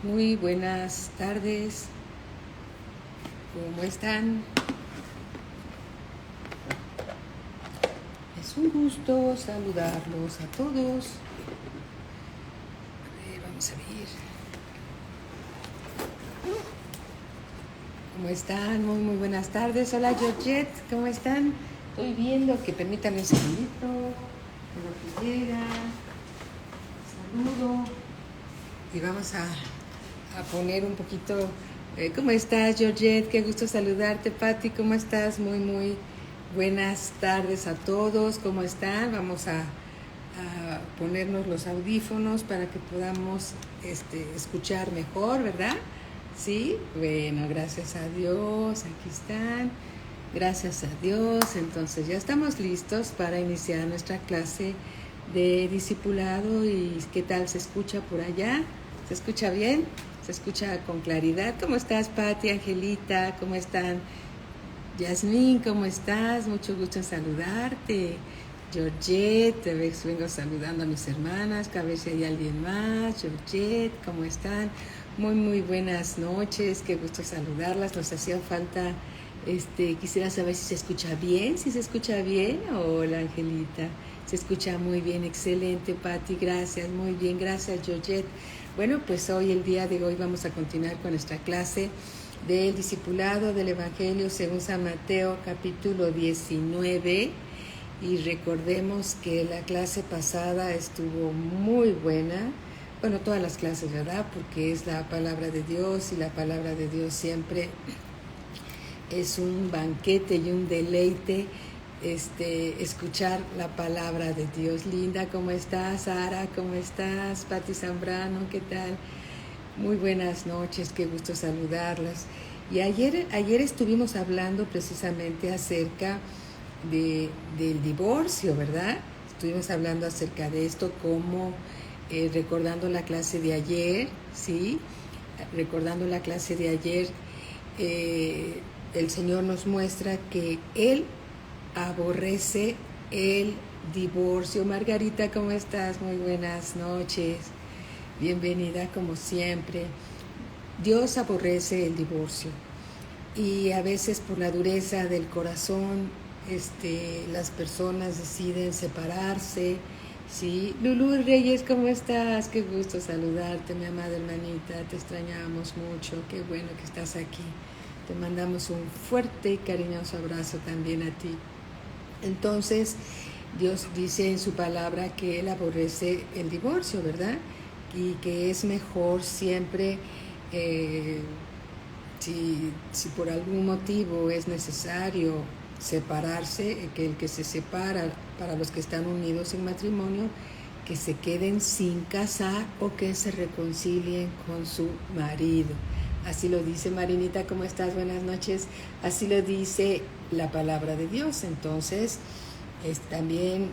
Muy buenas tardes, ¿cómo están? Es un gusto saludarlos a todos. A ver, vamos a ver. ¿Cómo están? Muy buenas tardes. Hola Georgette, ¿cómo están? Estoy viendo que permítame un segundito, en lo que llega. Saludo. Y vamos a poner un poquito. ¿Cómo estás, Georgette? Qué gusto saludarte. Patti, ¿cómo estás? Muy buenas tardes a todos. ¿Cómo están? Vamos a ponernos los audífonos para que podamos escuchar mejor, ¿verdad? Sí, bueno, gracias a Dios. Aquí están. Gracias a Dios. Entonces ya estamos listos para iniciar nuestra clase de discipulado. ¿Y qué tal se escucha por allá? ¿Se escucha bien? ¿Se escucha con claridad? ¿Cómo estás, Patti, Angelita? ¿Cómo están? Yasmín, ¿cómo estás? Mucho gusto en saludarte. Georgette, a ver si vengo saludando a mis hermanas, que a ver si hay alguien más. Georgette, ¿cómo están? Muy buenas noches, qué gusto saludarlas. Nos hacía falta, quisiera saber si se escucha bien, Hola, Angelita. Se escucha muy bien, excelente, Patti, gracias, muy bien, gracias, Georgette. Bueno, pues el día de hoy vamos a continuar con nuestra clase del discipulado del Evangelio según San Mateo, capítulo 19. Y recordemos que la clase pasada estuvo muy buena. Bueno, todas las clases, ¿verdad? Porque es la palabra de Dios y la palabra de Dios siempre es un banquete y un deleite. Escuchar la palabra de Dios. Linda, ¿cómo estás? Sara, ¿cómo estás? Patti Zambrano, ¿qué tal? Muy buenas noches, qué gusto saludarlas. Y ayer estuvimos hablando precisamente acerca del divorcio, ¿verdad? Estuvimos hablando acerca de esto, como recordando la clase de ayer, ¿sí? Recordando la clase de ayer, el Señor nos muestra que Él aborrece el divorcio. Margarita, ¿cómo estás? Muy buenas noches. Bienvenida como siempre. Dios aborrece el divorcio y a veces por la dureza del corazón las personas deciden separarse, ¿sí? Lulú Reyes, ¿cómo estás? Qué gusto saludarte, mi amada hermanita. Te extrañamos mucho. Qué bueno que estás aquí. Te mandamos un fuerte y cariñoso abrazo también a ti. Entonces, Dios dice en su palabra que Él aborrece el divorcio, ¿verdad? Y que es mejor siempre, si por algún motivo es necesario separarse, que el que se separa, para los que están unidos en matrimonio, que se queden sin casar o que se reconcilien con su marido. Así lo dice Marinita, ¿cómo estás? Buenas noches. Así lo dice la palabra de Dios. Entonces, también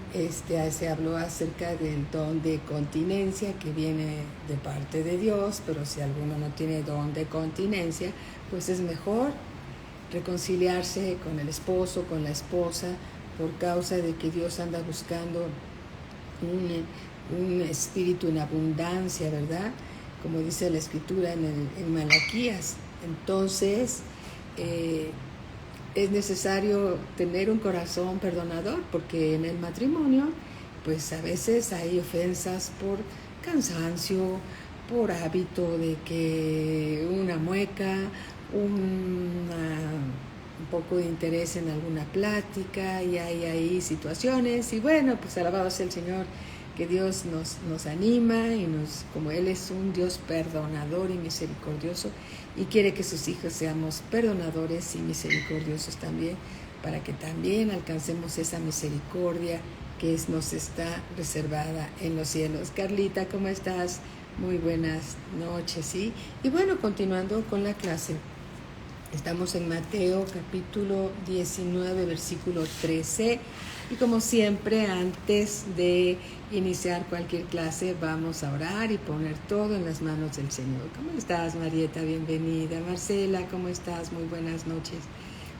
se habló acerca del don de continencia que viene de parte de Dios, pero si alguno no tiene don de continencia, pues es mejor reconciliarse con el esposo, con la esposa, por causa de que Dios anda buscando un espíritu en abundancia, ¿verdad? Como dice la escritura en Malaquías. Entonces, es necesario tener un corazón perdonador, porque en el matrimonio, pues a veces hay ofensas por cansancio, por hábito de que una mueca, un poco de interés en alguna plática, y hay ahí situaciones, y bueno, pues alabado sea el Señor, que Dios nos anima y como Él es un Dios perdonador y misericordioso, y quiere que sus hijos seamos perdonadores y misericordiosos también, para que también alcancemos esa misericordia que nos está reservada en los cielos. Carlita, ¿cómo estás? Muy buenas noches, ¿sí? Y bueno, continuando con la clase, estamos en Mateo capítulo 19, versículo 13. Y como siempre, antes de iniciar cualquier clase, vamos a orar y poner todo en las manos del Señor. ¿Cómo estás, Marieta? Bienvenida. Marcela, ¿cómo estás? Muy buenas noches.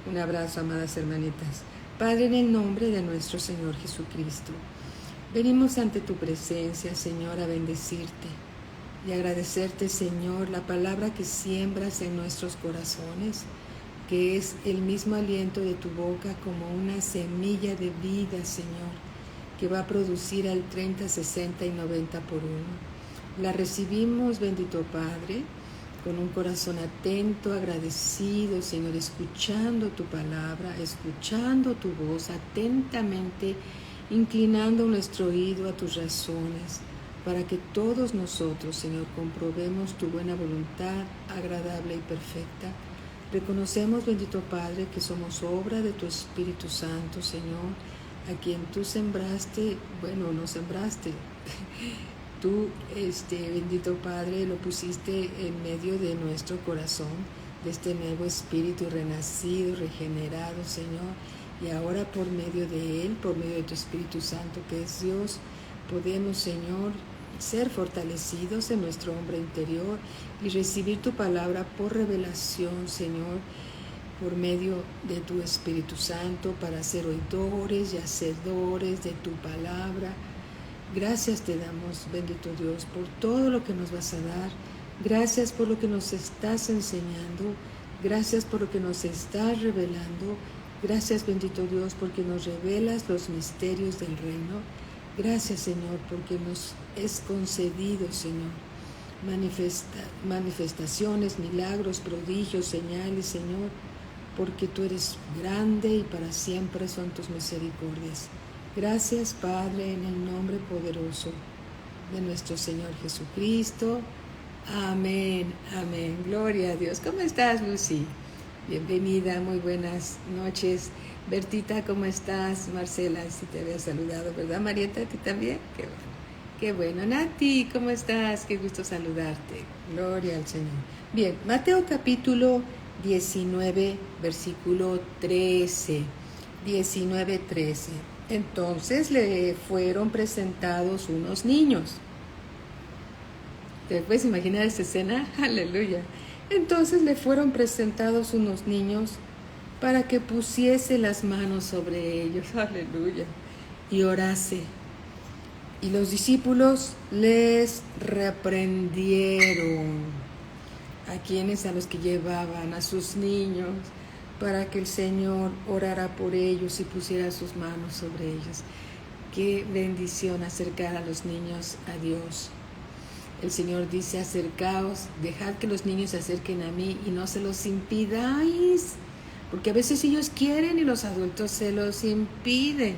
Un abrazo, amadas hermanitas. Padre, en el nombre de nuestro Señor Jesucristo, venimos ante tu presencia, Señor, a bendecirte. y agradecerte, Señor, la palabra que siembras en nuestros corazones, que es el mismo aliento de tu boca como una semilla de vida, Señor, que va a producir al 30, 60 y 90 por uno. La recibimos, bendito Padre, con un corazón atento, agradecido, Señor, escuchando tu palabra, escuchando tu voz atentamente, inclinando nuestro oído a tus razones, para que todos nosotros, Señor, comprobemos tu buena voluntad, agradable y perfecta. Reconocemos, bendito Padre, que somos obra de tu Espíritu Santo, Señor, a quien tú sembraste, bueno, no sembraste, tú, bendito Padre, lo pusiste en medio de nuestro corazón, de este nuevo espíritu renacido, regenerado, Señor, y ahora por medio de él, por medio de tu Espíritu Santo, que es Dios, podemos, Señor, ser fortalecidos en nuestro hombre interior y recibir tu palabra por revelación, Señor, por medio de tu Espíritu Santo, para ser oidores y hacedores de tu palabra. Gracias te damos, bendito Dios, por todo lo que nos vas a dar. Gracias por lo que nos estás enseñando. Gracias por lo que nos estás revelando. Gracias, bendito Dios, porque nos revelas los misterios del reino. Gracias, Señor, porque nos es concedido, Señor, manifestaciones, milagros, prodigios, señales, Señor, porque tú eres grande y para siempre son tus misericordias. Gracias, Padre, en el nombre poderoso de nuestro Señor Jesucristo. Amén, amén. Gloria a Dios. ¿Cómo estás, Lucy? Bienvenida, muy buenas noches. Bertita, ¿cómo estás? Marcela, si te había saludado, ¿verdad? Marieta, ¿a ti también? Qué bueno. Qué bueno. Nati, ¿cómo estás? Qué gusto saludarte. Gloria al Señor. Bien, Mateo capítulo 19, versículo 13. 19, 13. Entonces le fueron presentados unos niños. ¿Te puedes imaginar esa escena? Aleluya. Entonces le fueron presentados unos niños para que pusiese las manos sobre ellos. Aleluya. Y orase. Y los discípulos les reprendieron a quienes, a los que llevaban a sus niños, para que el Señor orara por ellos y pusiera sus manos sobre ellos. Qué bendición acercar a los niños a Dios. El Señor dice: acercaos, dejad que los niños se acerquen a mí y no se los impidáis, porque a veces ellos quieren y los adultos se los impiden.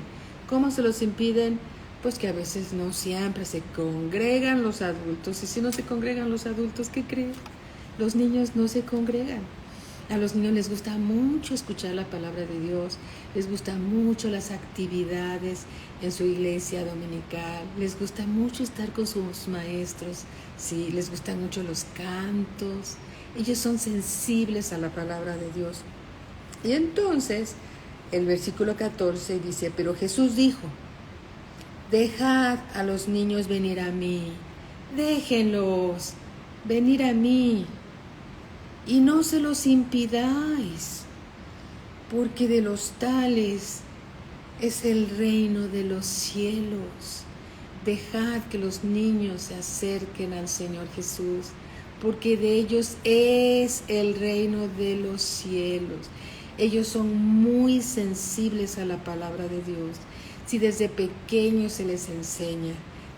¿Cómo se los impiden? Pues que a veces no siempre se congregan los adultos, y si no se congregan los adultos, ¿qué creen? Los niños no se congregan. A los niños les gusta mucho escuchar la palabra de Dios, les gustan mucho las actividades en su iglesia dominical, les gusta mucho estar con sus maestros, sí, les gustan mucho los cantos, ellos son sensibles a la palabra de Dios. Y entonces, el versículo 14 dice: pero Jesús dijo: dejad a los niños venir a mí, déjenlos venir a mí, y no se los impidáis, porque de los tales es el reino de los cielos. Dejad que los niños se acerquen al Señor Jesús, porque de ellos es el reino de los cielos. Ellos son muy sensibles a la palabra de Dios. Si desde pequeños se les enseña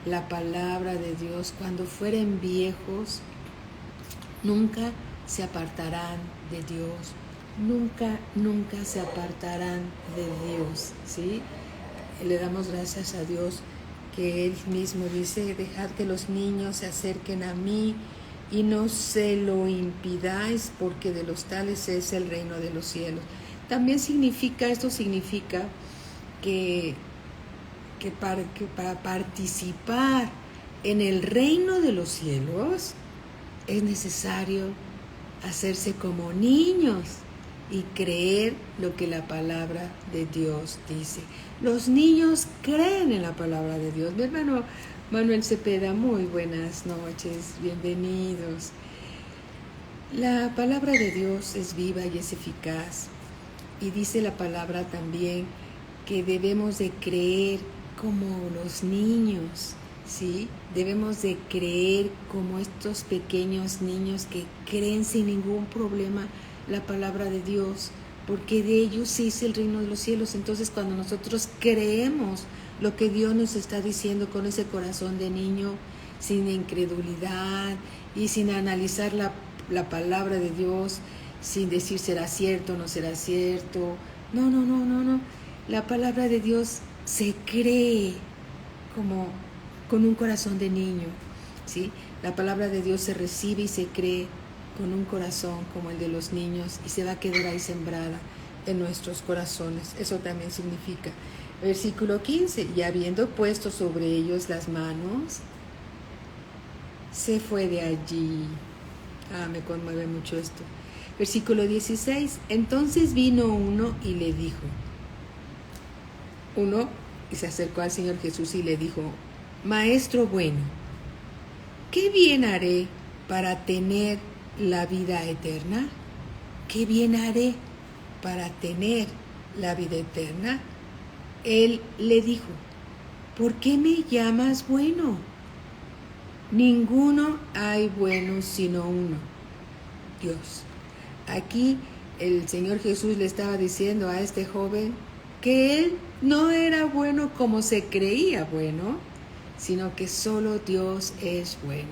la palabra de Dios, cuando fueren viejos, nunca se apartarán de Dios, nunca se apartarán de Dios, ¿sí? Le damos gracias a Dios que Él mismo dice: dejad que los niños se acerquen a mí y no se lo impidáis, porque de los tales es el reino de los cielos. También esto significa que para participar en el reino de los cielos es necesario hacerse como niños y creer lo que la palabra de Dios dice. Los niños creen en la palabra de Dios. Mi hermano Manuel Cepeda, muy buenas noches, bienvenidos. La palabra de Dios es viva y es eficaz, y dice la palabra también que debemos de creer como los niños, ¿sí? Debemos de creer como estos pequeños niños que creen sin ningún problema la palabra de Dios, porque de ellos es el reino de los cielos. Entonces, cuando nosotros creemos lo que Dios nos está diciendo con ese corazón de niño, sin incredulidad y sin analizar la palabra de Dios, sin decir será cierto o no será cierto. No. La palabra de Dios se cree como con un corazón de niño, ¿sí? La palabra de Dios se recibe y se cree con un corazón como el de los niños y se va a quedar ahí sembrada en nuestros corazones. Eso también significa. Versículo 15, y habiendo puesto sobre ellos las manos, se fue de allí. Me conmueve mucho esto. Versículo 16, entonces vino uno y le dijo, y se acercó al Señor Jesús y le dijo, Maestro bueno, ¿qué bien haré para tener la vida eterna? ¿Qué bien haré para tener la vida eterna? Él le dijo, ¿por qué me llamas bueno? Ninguno hay bueno sino uno, Dios. Aquí el Señor Jesús le estaba diciendo a este joven que él no era bueno como se creía bueno, sino que solo Dios es bueno.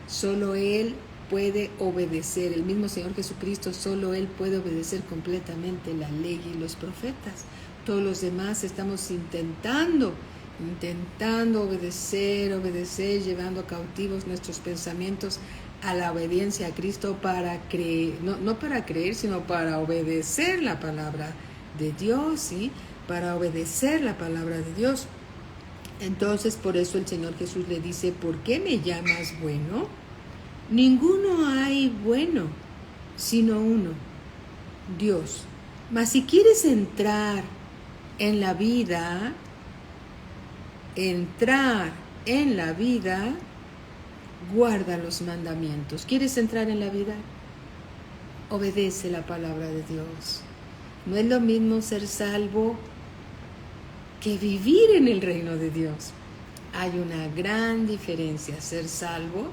Solo Él puede obedecer, el mismo Señor Jesucristo, solo Él puede obedecer completamente la ley y los profetas. Todos los demás estamos intentando obedecer, llevando cautivos nuestros pensamientos a la obediencia a Cristo para creer, no para creer, sino para obedecer la palabra de Dios, ¿sí? Para obedecer la palabra de Dios. Entonces, por eso el Señor Jesús le dice, ¿por qué me llamas bueno? Ninguno hay bueno, sino uno, Dios. Mas si quieres entrar en la vida, guarda los mandamientos. ¿Quieres entrar en la vida? Obedece la palabra de Dios. No es lo mismo ser salvo que vivir en el reino de Dios. Hay una gran diferencia. Ser salvo,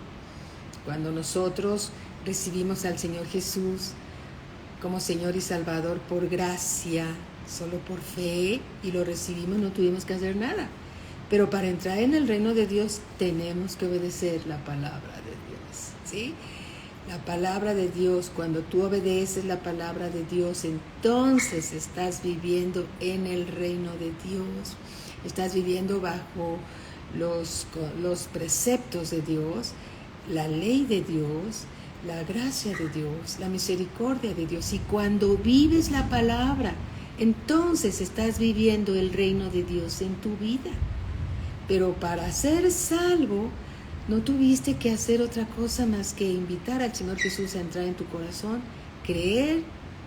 cuando nosotros recibimos al Señor Jesús como Señor y Salvador por gracia, solo por fe, y lo recibimos, no tuvimos que hacer nada. Pero para entrar en el reino de Dios tenemos que obedecer la palabra de Dios, ¿sí? La palabra de Dios, cuando tú obedeces la palabra de Dios, entonces estás viviendo en el reino de Dios. Estás viviendo bajo los preceptos de Dios, la ley de Dios, la gracia de Dios, la misericordia de Dios. Y cuando vives la palabra, entonces estás viviendo el reino de Dios en tu vida. Pero para ser salvo, no tuviste que hacer otra cosa más que invitar al Señor Jesús a entrar en tu corazón, creer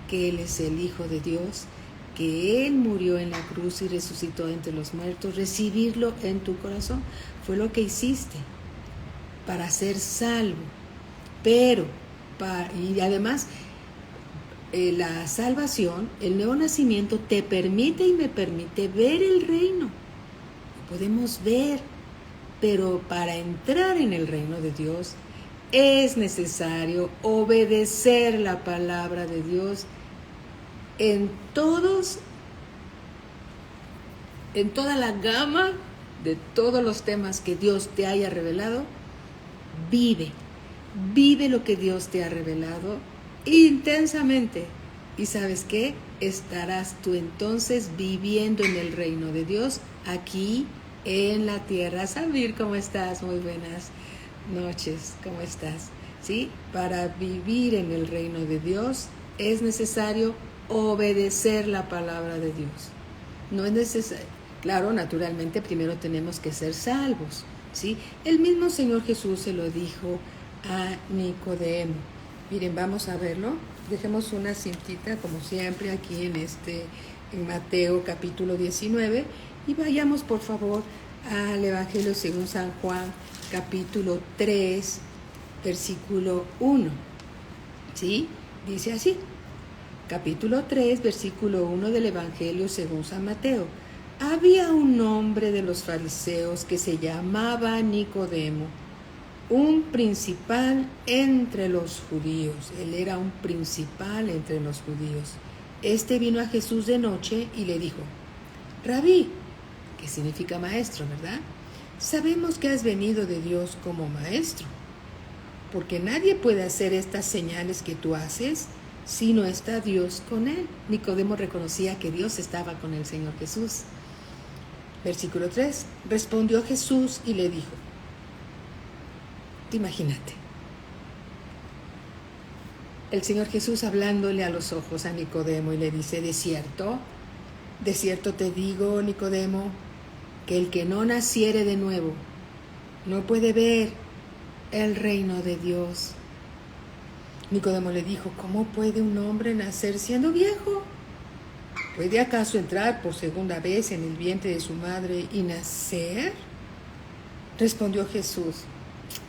que Él es el Hijo de Dios, que Él murió en la cruz y resucitó entre los muertos, recibirlo en tu corazón. Fue lo que hiciste para ser salvo. Pero, y además, la salvación, el nuevo nacimiento, te permite y me permite ver el reino. Podemos ver, pero para entrar en el reino de Dios es necesario obedecer la palabra de Dios en toda la gama de todos los temas que Dios te haya revelado. Vive lo que Dios te ha revelado intensamente. ¿Y sabes qué? Estarás tú entonces viviendo en el reino de Dios aquí en la tierra. Sabir, ¿cómo estás? Muy buenas noches, ¿cómo estás? ¿Sí? Para vivir en el reino de Dios es necesario obedecer la palabra de Dios. No es necesario, claro, naturalmente primero tenemos que ser salvos, ¿sí? El mismo Señor Jesús se lo dijo a Nicodemo. Miren, vamos a verlo. Dejemos una cintita, como siempre, aquí en Mateo capítulo 19, y vayamos por favor al Evangelio según San Juan capítulo 3, versículo 1. ¿Sí? Dice así, capítulo 3, versículo 1 del Evangelio según San Mateo. Había un hombre de los fariseos que se llamaba Nicodemo, un principal entre los judíos. Él era un principal entre los judíos. Este vino a Jesús de noche y le dijo: Rabí, que significa maestro, ¿verdad? Sabemos que has venido de Dios como maestro, porque nadie puede hacer estas señales que tú haces si no está Dios con él. Nicodemo reconocía que Dios estaba con el Señor Jesús. Versículo 3. Respondió Jesús y le dijo: imagínate, el Señor Jesús hablándole a los ojos a Nicodemo y le dice: de cierto te digo, Nicodemo, que el que no naciere de nuevo no puede ver el reino de Dios. Nicodemo le dijo: ¿cómo puede un hombre nacer siendo viejo? ¿Puede acaso entrar por segunda vez en el vientre de su madre y nacer? Respondió Jesús.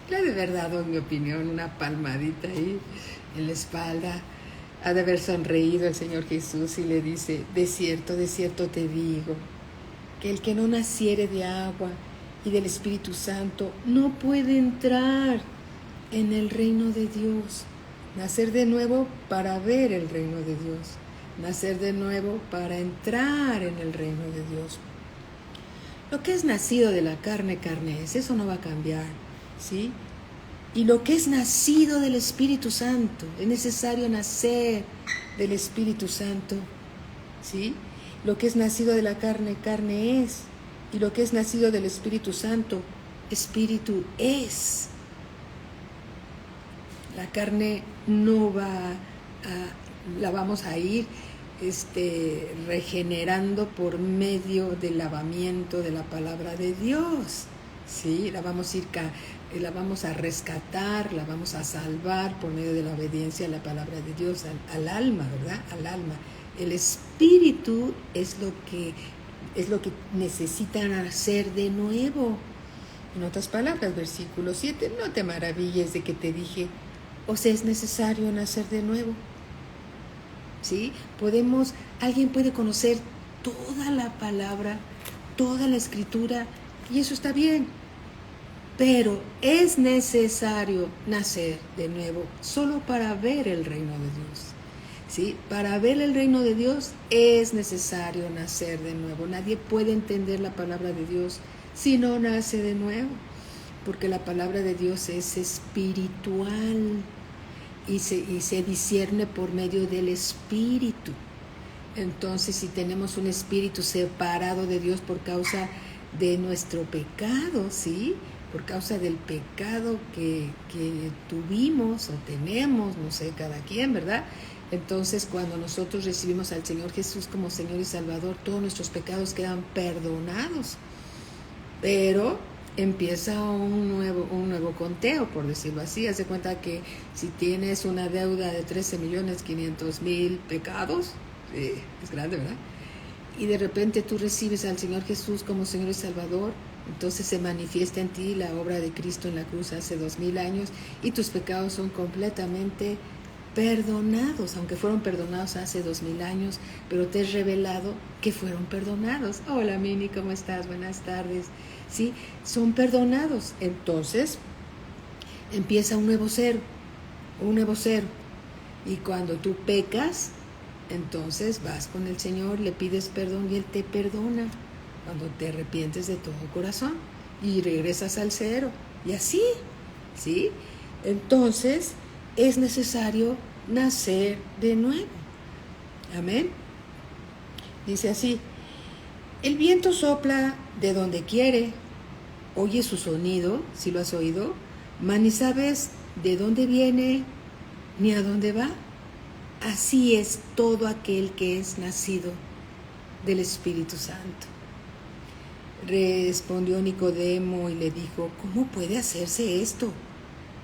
Le ha de haber dado, en mi opinión, una palmadita ahí en la espalda. Ha de haber sonreído el Señor Jesús y le dice: de cierto te digo, que el que no naciere de agua y del Espíritu Santo no puede entrar en el reino de Dios. Nacer de nuevo para ver el reino de Dios. Nacer de nuevo para entrar en el reino de Dios. Lo que es nacido de la carne, carne es. Eso no va a cambiar, ¿sí? Y lo que es nacido del Espíritu Santo, es necesario nacer del Espíritu Santo, ¿sí? Lo que es nacido de la carne, carne es. Y lo que es nacido del Espíritu Santo, Espíritu es. La carne no va la vamos a ir regenerando por medio del lavamiento de la palabra de Dios, ¿sí? La vamos a rescatar, la vamos a salvar por medio de la obediencia a la palabra de Dios, al alma, ¿verdad? Al alma. El Espíritu es lo que necesita nacer de nuevo. En otras palabras, versículo 7, no te maravilles de que te dije: os es necesario nacer de nuevo. ¿Sí? Alguien puede conocer toda la palabra, toda la escritura, y eso está bien. Pero es necesario nacer de nuevo solo para ver el reino de Dios. ¿Sí? Para ver el reino de Dios es necesario nacer de nuevo. Nadie puede entender la palabra de Dios si no nace de nuevo, porque la palabra de Dios es espiritual y se discierne por medio del Espíritu. Entonces, si tenemos un espíritu separado de Dios por causa de nuestro pecado, ¿sí? Por causa del pecado que tuvimos o tenemos, no sé, cada quien, ¿verdad? Entonces, cuando nosotros recibimos al Señor Jesús como Señor y Salvador, todos nuestros pecados quedan perdonados. Pero empieza un nuevo conteo, por decirlo así. Haz de cuenta que si tienes una deuda de 13.500.000 pecados, es grande, ¿verdad? Y de repente tú recibes al Señor Jesús como Señor y Salvador, entonces se manifiesta en ti la obra de Cristo en la cruz hace 2000 años y tus pecados son completamente perdonados, aunque fueron perdonados hace 2000 años, pero te he revelado que fueron perdonados. Hola Mini, ¿cómo estás? Buenas tardes. Sí, son perdonados. Entonces empieza un nuevo cero. Y cuando tú pecas, entonces vas con el Señor, le pides perdón y Él te perdona cuando te arrepientes de todo corazón y regresas al cero. Y así, ¿sí? Entonces es necesario nacer de nuevo. Amén. Dice así: el viento sopla de donde quiere, oye su sonido, si lo has oído, mas ni sabes de dónde viene ni a dónde va. Así es todo aquel que es nacido del Espíritu Santo. Respondió Nicodemo y le dijo: ¿cómo puede hacerse esto?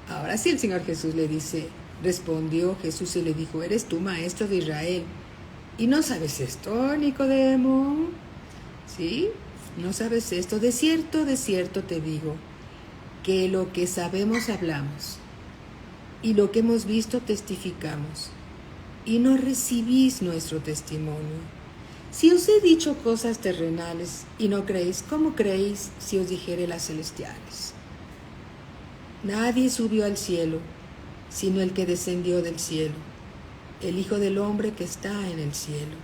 Ahora sí el Señor Jesús le dice, respondió Jesús y le dijo: ¿eres tú maestro de Israel y no sabes esto, Nicodemo? ¿Sí? ¿No sabes esto? De cierto te digo, que lo que sabemos hablamos, y lo que hemos visto testificamos, y no recibís nuestro testimonio. Si os he dicho cosas terrenales y no creéis, ¿cómo creéis si os dijere las celestiales? Nadie subió al cielo, sino el que descendió del cielo, el Hijo del Hombre que está en el cielo.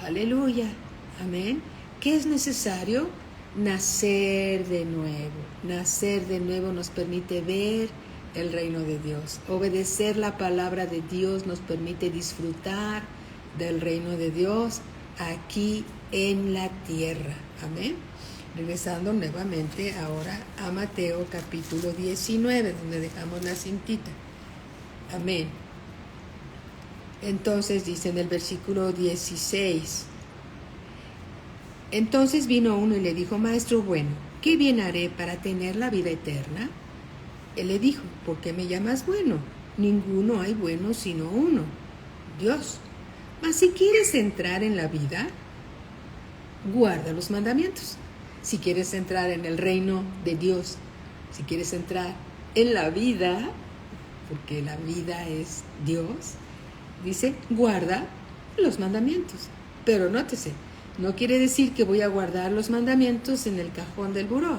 Aleluya, amén. ¿Qué es necesario? Nacer de nuevo. Nacer de nuevo nos permite ver el reino de Dios. Obedecer la palabra de Dios nos permite disfrutar del reino de Dios aquí en la tierra. Amén. Regresando nuevamente ahora a Mateo capítulo 19, donde dejamos la cintita. Amén. Entonces dice en el versículo 16: entonces vino uno y le dijo: Maestro bueno, ¿qué bien haré para tener la vida eterna? Él le dijo: ¿por qué me llamas bueno? Ninguno hay bueno sino uno, Dios. Mas si quieres entrar en la vida, guarda los mandamientos. Si quieres entrar en el reino de Dios, si quieres entrar en la vida, porque la vida es Dios, dice, guarda los mandamientos. Pero nótese, no quiere decir que voy a guardar los mandamientos en el cajón del buró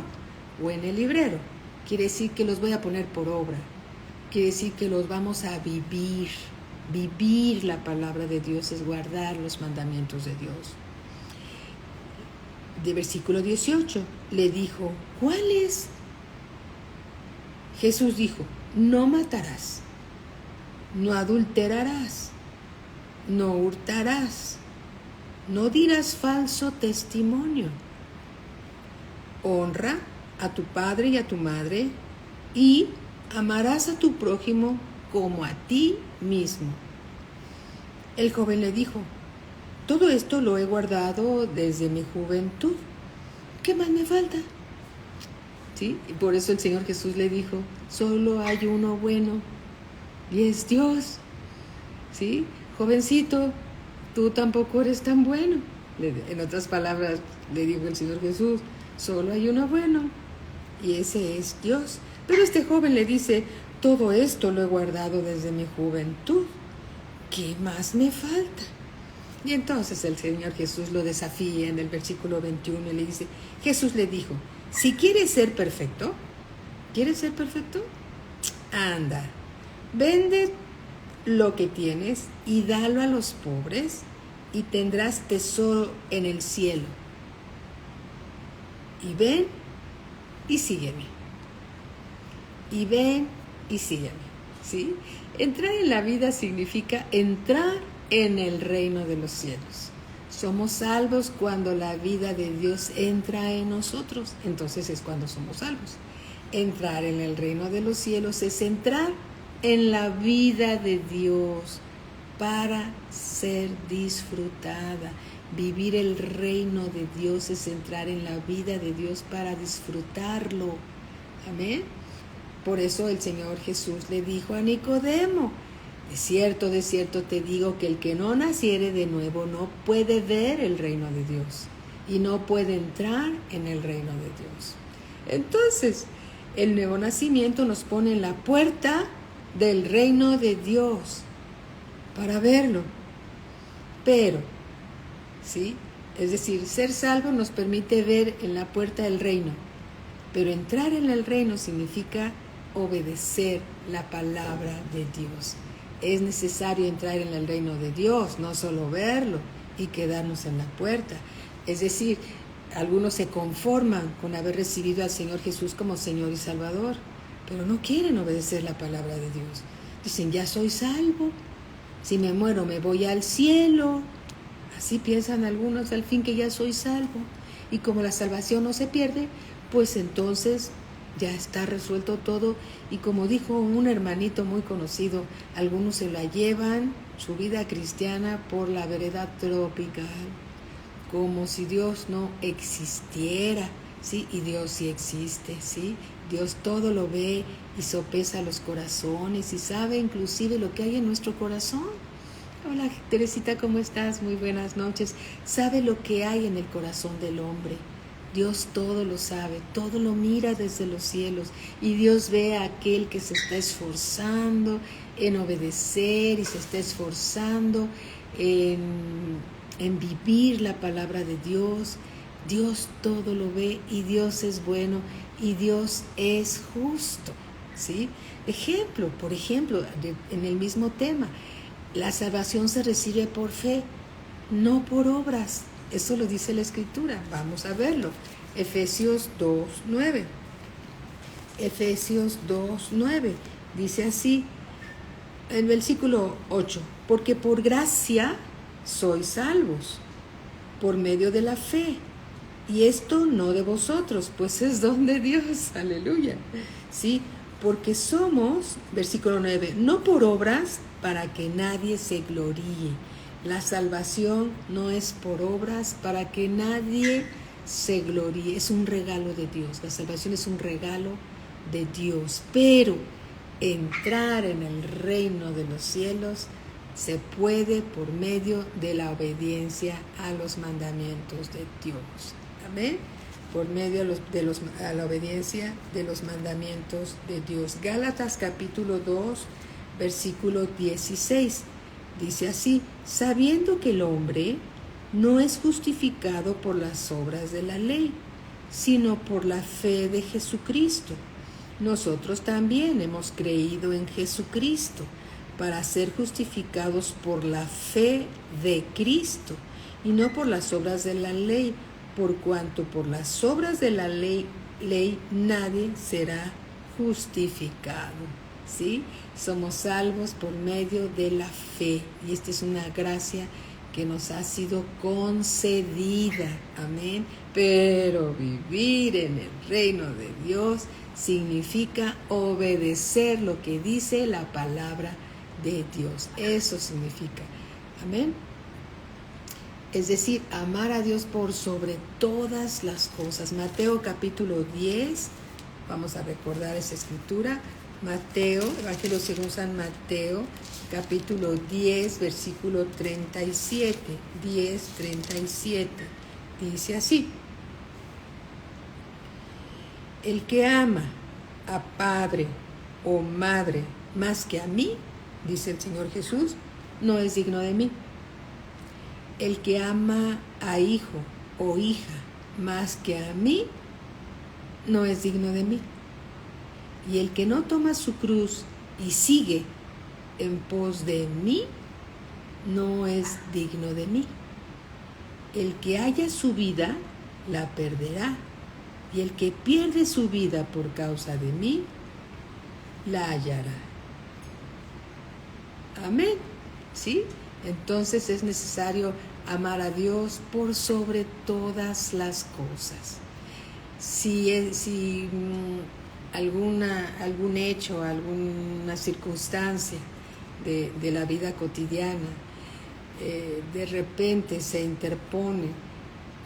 o en el librero. Quiere decir que los voy a poner por obra. Quiere decir que los vamos a vivir. Vivir la palabra de Dios es guardar los mandamientos de Dios. De versículo 18, le dijo: ¿cuál es? Jesús dijo: no matarás, no adulterarás, no hurtarás, no dirás falso testimonio. Honra a tu padre y a tu madre, y amarás a tu prójimo como a ti mismo. El joven le dijo: todo esto lo he guardado desde mi juventud. ¿Qué más me falta? ¿Sí? Y por eso el Señor Jesús le dijo: solo hay uno bueno, y es Dios. ¿Sí? Jovencito, tú tampoco eres tan bueno. En otras palabras, le dijo el Señor Jesús: solo hay uno bueno, y ese es Dios. Pero este joven le dice: todo esto lo he guardado desde mi juventud. ¿Qué más me falta? Y entonces el Señor Jesús lo desafía en el versículo 21 y le dice: Jesús le dijo: si quieres ser perfecto, ¿quieres ser perfecto? Anda, vende lo que tienes y dalo a los pobres, y tendrás tesoro en el cielo. Y ven y sígueme. Y ven y sígueme. ¿Sí? Entrar en la vida significa entrar en el reino de los cielos. Somos salvos cuando la vida de Dios entra en nosotros. Entonces es cuando somos salvos. Entrar en el reino de los cielos es entrar en la vida de Dios para ser disfrutada. Vivir el reino de Dios es entrar en la vida de Dios para disfrutarlo. Amén. Por eso el Señor Jesús le dijo a Nicodemo: de cierto te digo que el que no naciere de nuevo no puede ver el reino de Dios y no puede entrar en el reino de Dios. Entonces, el nuevo nacimiento nos pone en la puerta del reino de Dios para verlo. Pero, ¿sí? Es decir, ser salvo nos permite ver en la puerta del reino, pero entrar en el reino significa obedecer la palabra de Dios. Es necesario entrar en el reino de Dios, no solo verlo y quedarnos en la puerta. Es decir, algunos se conforman con haber recibido al Señor Jesús como Señor y Salvador, pero no quieren obedecer la palabra de Dios. Dicen: ya soy salvo, si me muero me voy al cielo. Así piensan algunos, al fin que ya soy salvo. Y como la salvación no se pierde, pues entonces ya está resuelto todo. Y como dijo un hermanito muy conocido, algunos se la llevan, su vida cristiana, por la vereda tropical, como si Dios no existiera, ¿sí? Y Dios sí existe, ¿sí? Dios todo lo ve y sopesa los corazones y sabe inclusive lo que hay en nuestro corazón. Hola Teresita, ¿cómo estás? Muy buenas noches. Sabe lo que hay en el corazón del hombre. Dios todo lo sabe, todo lo mira desde los cielos, y Dios ve a aquel que se está esforzando en obedecer y se está esforzando en en vivir la palabra de Dios. Dios todo lo ve y Dios es bueno y Dios es justo, ¿sí? Por ejemplo, en el mismo tema, la salvación se recibe por fe, no por obras. Eso lo dice la Escritura. Vamos a verlo. Efesios 2:9. Efesios 2:9. Dice así, el versículo 8, porque por gracia sois salvos, por medio de la fe, y esto no de vosotros, pues es don de Dios, aleluya, ¿sí? Porque somos, versículo 9, no por obras para que nadie se gloríe. La salvación no es por obras para que nadie se gloríe, es un regalo de Dios. La salvación es un regalo de Dios, pero entrar en el reino de los cielos se puede por medio de la obediencia a los mandamientos de Dios. Amén. Por medio a la obediencia de los mandamientos de Dios. Gálatas capítulo 2, versículo 16. Dice así, sabiendo que el hombre no es justificado por las obras de la ley, sino por la fe de Jesucristo. Nosotros también hemos creído en Jesucristo para ser justificados por la fe de Cristo y no por las obras de la ley, por cuanto por las obras de la ley nadie será justificado. ¿Sí? Somos salvos por medio de la fe y esta es una gracia que nos ha sido concedida. Amén. Pero vivir en el reino de Dios significa obedecer lo que dice la palabra de Dios. Eso significa. Amén. Es decir, amar a Dios por sobre todas las cosas. Mateo capítulo 10, vamos a recordar esa escritura. Mateo, Evangelio según San Mateo, capítulo 10, versículo 37. 10:37. Dice así. El que ama a padre o madre más que a mí, dice el Señor Jesús, no es digno de mí. El que ama a hijo o hija más que a mí, no es digno de mí. Y el que no toma su cruz y sigue en pos de mí, no es digno de mí. El que haya su vida, la perderá. Y el que pierde su vida por causa de mí, la hallará. Amén. ¿Sí? Entonces es necesario amar a Dios por sobre todas las cosas. Si algún hecho, alguna circunstancia de la vida cotidiana de repente se interpone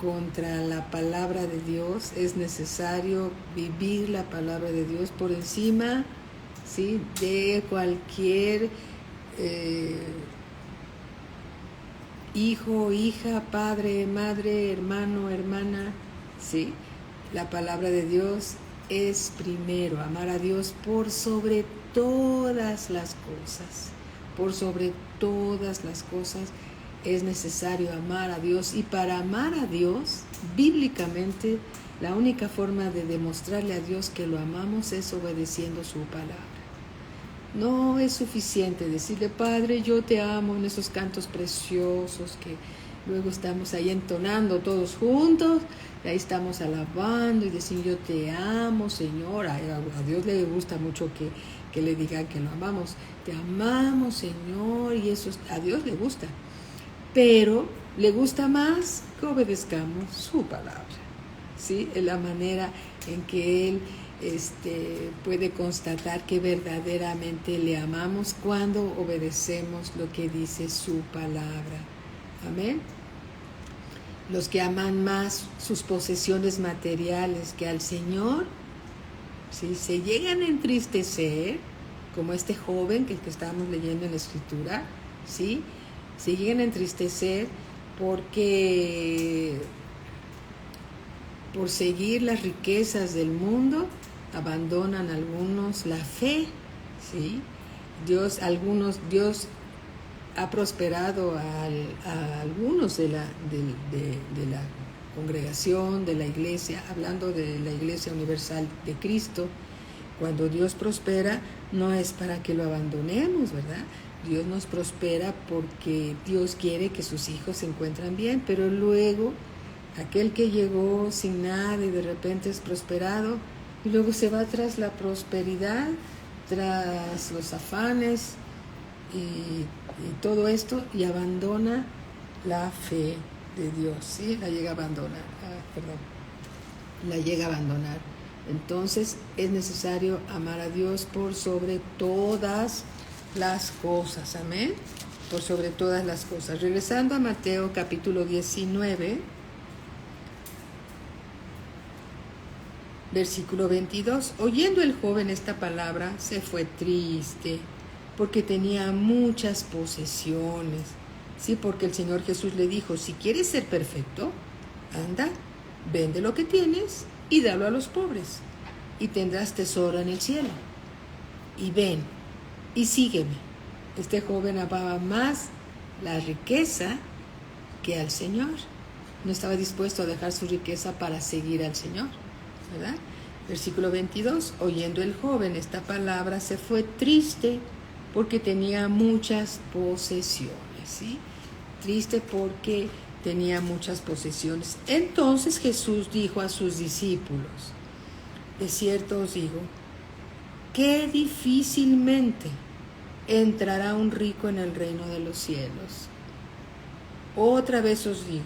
contra la palabra de Dios, es necesario vivir la palabra de Dios por encima, ¿sí?, de cualquier hijo, hija, padre, madre, hermano, hermana, ¿sí? La palabra de Dios es primero, amar a Dios por sobre todas las cosas. Por sobre todas las cosas es necesario amar a Dios. Y para amar a Dios, bíblicamente, la única forma de demostrarle a Dios que lo amamos es obedeciendo su palabra. No es suficiente decirle, Padre, yo te amo, en esos cantos preciosos que luego estamos ahí entonando todos juntos, y ahí estamos alabando y decimos, yo te amo, Señor. A Dios le gusta mucho que le digan que lo amamos. Te amamos, Señor, y eso a Dios le gusta. Pero le gusta más que obedezcamos su palabra, ¿sí? Es la manera en que Él puede constatar que verdaderamente le amamos cuando obedecemos lo que dice su palabra. Amén. Los que aman más sus posesiones materiales que al Señor, ¿sí?, se llegan a entristecer, como este joven que estábamos leyendo en la Escritura, ¿sí? Se llegan a entristecer porque por seguir las riquezas del mundo abandonan algunos la fe, ¿sí? Dios ha prosperado a algunos de la congregación, de la iglesia, hablando de la Iglesia Universal de Cristo. Cuando Dios prospera, no es para que lo abandonemos, ¿verdad? Dios nos prospera porque Dios quiere que sus hijos se encuentren bien, pero luego aquel que llegó sin nada y de repente es prosperado, y luego se va tras la prosperidad, tras los afanes y todo esto, y abandona la fe de Dios, ¿sí? La llega a abandonar, la llega a abandonar. Entonces es necesario amar a Dios por sobre todas las cosas, amén, por sobre todas las cosas. Regresando a Mateo capítulo 19, versículo 22. Oyendo el joven esta palabra, se fue triste, porque tenía muchas posesiones. Sí, porque el Señor Jesús le dijo: si quieres ser perfecto, anda, vende lo que tienes y dalo a los pobres, y tendrás tesoro en el cielo. Y ven, y sígueme. Este joven amaba más la riqueza que al Señor. No estaba dispuesto a dejar su riqueza para seguir al Señor, ¿verdad? Versículo 22. Oyendo el joven esta palabra, se fue triste, porque tenía muchas posesiones, ¿sí? Triste porque tenía muchas posesiones. Entonces Jesús dijo a sus discípulos: de cierto os digo, que difícilmente entrará un rico en el reino de los cielos. Otra vez os digo,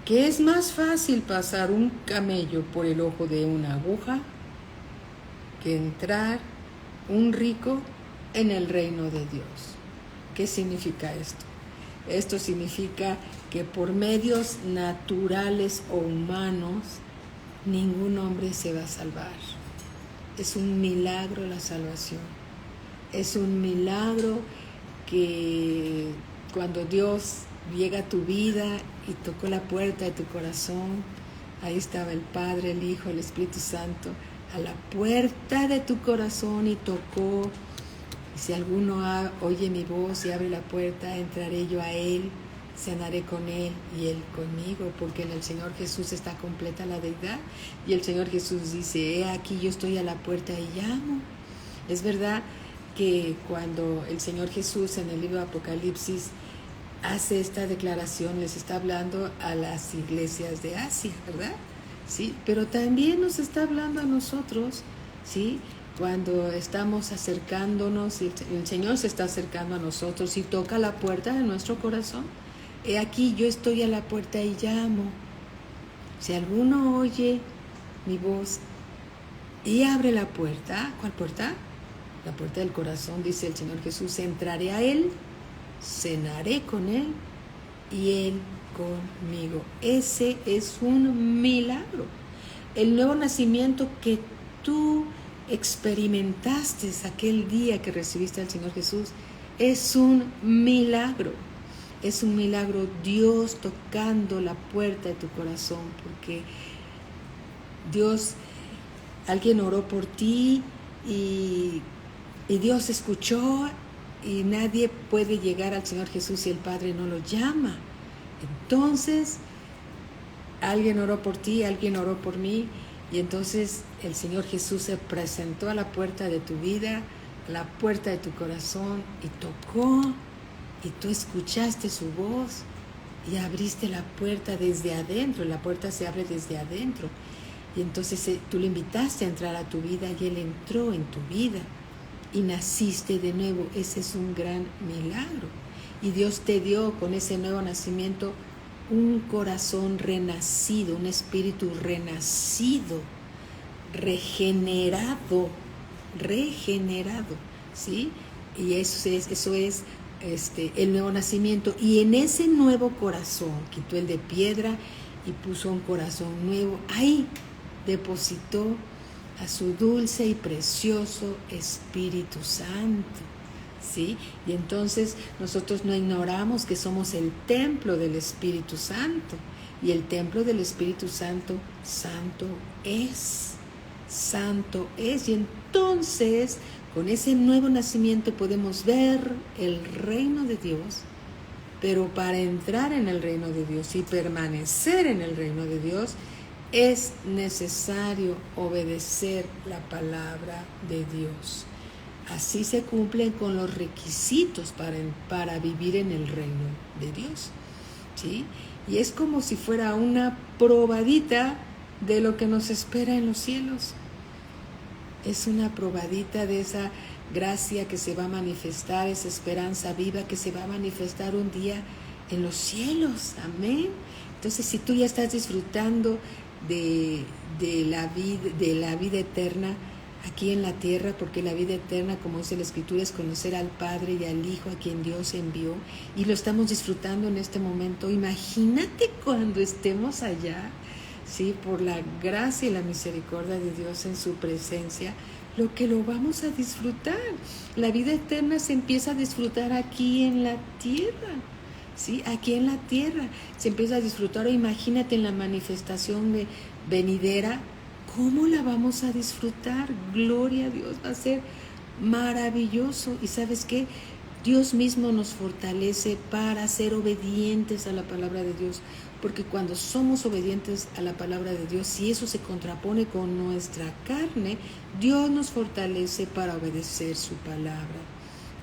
que es más fácil pasar un camello por el ojo de una aguja que entrar un rico en el reino de Dios. ¿Qué significa esto? Esto significa que por medios naturales o humanos, ningún hombre se va a salvar. Es un milagro la salvación. Es un milagro que cuando Dios llega a tu vida y tocó la puerta de tu corazón, ahí estaba el Padre, el Hijo, el Espíritu Santo, a la puerta de tu corazón, y tocó. Y si alguno oye mi voz y abre la puerta, entraré yo a él, cenaré con él y él conmigo, porque en el Señor Jesús está completa la deidad. Y el Señor Jesús dice: he aquí, yo estoy a la puerta y llamo. Es verdad que cuando el Señor Jesús en el libro de Apocalipsis hace esta declaración, les está hablando a las iglesias de Asia, ¿verdad? Sí, pero también nos está hablando a nosotros, ¿sí? Cuando estamos acercándonos, y el Señor se está acercando a nosotros y toca la puerta de nuestro corazón. He aquí, yo estoy a la puerta y llamo. Si alguno oye mi voz y abre la puerta, ¿cuál puerta? La puerta del corazón, dice el Señor Jesús: entraré a él, cenaré con él y él conmigo. Ese es un milagro. El nuevo nacimiento que tú experimentaste aquel día que recibiste al Señor Jesús es un milagro. Es un milagro, Dios tocando la puerta de tu corazón, porque Dios, alguien oró por ti y Dios escuchó, y nadie puede llegar al Señor Jesús si el Padre no lo llama. Entonces, alguien oró por ti, alguien oró por mí, y entonces el Señor Jesús se presentó a la puerta de tu vida, a la puerta de tu corazón, y tocó, y tú escuchaste su voz y abriste la puerta desde adentro. La puerta se abre desde adentro, y entonces tú le invitaste a entrar a tu vida y él entró en tu vida y naciste de nuevo. Ese es un gran milagro, y Dios te dio con ese nuevo nacimiento un corazón renacido, un espíritu renacido, regenerado, ¿sí? Y eso es el nuevo nacimiento. Y en ese nuevo corazón quitó el de piedra y puso un corazón nuevo. Ahí depositó a su dulce y precioso Espíritu Santo, ¿sí? Y entonces nosotros no ignoramos que somos el templo del Espíritu Santo, y el templo del Espíritu Santo, santo es, y entonces Con ese nuevo nacimiento podemos ver el reino de Dios, pero para entrar en el reino de Dios y permanecer en el reino de Dios es necesario obedecer la palabra de Dios. Así se cumplen con los requisitos para vivir en el reino de Dios, ¿sí? Y es como si fuera una probadita de lo que nos espera en los cielos. Es una probadita de esa gracia que se va a manifestar, esa esperanza viva que se va a manifestar un día en los cielos. Amén. Entonces, si tú ya estás disfrutando de la vida eterna aquí en la tierra, porque la vida eterna, como dice la Escritura, es conocer al Padre y al Hijo a quien Dios envió, y lo estamos disfrutando en este momento. Imagínate cuando estemos allá, ¿sí? Por la gracia y la misericordia de Dios en su presencia, lo que lo vamos a disfrutar. La vida eterna se empieza a disfrutar aquí en la tierra, ¿sí? Aquí en la tierra se empieza a disfrutar. Imagínate en la manifestación venidera, ¿cómo la vamos a disfrutar? Gloria a Dios, va a ser maravilloso. ¿Y sabes qué? Dios mismo nos fortalece para ser obedientes a la palabra de Dios, porque cuando somos obedientes a la palabra de Dios, si eso se contrapone con nuestra carne, Dios nos fortalece para obedecer su palabra.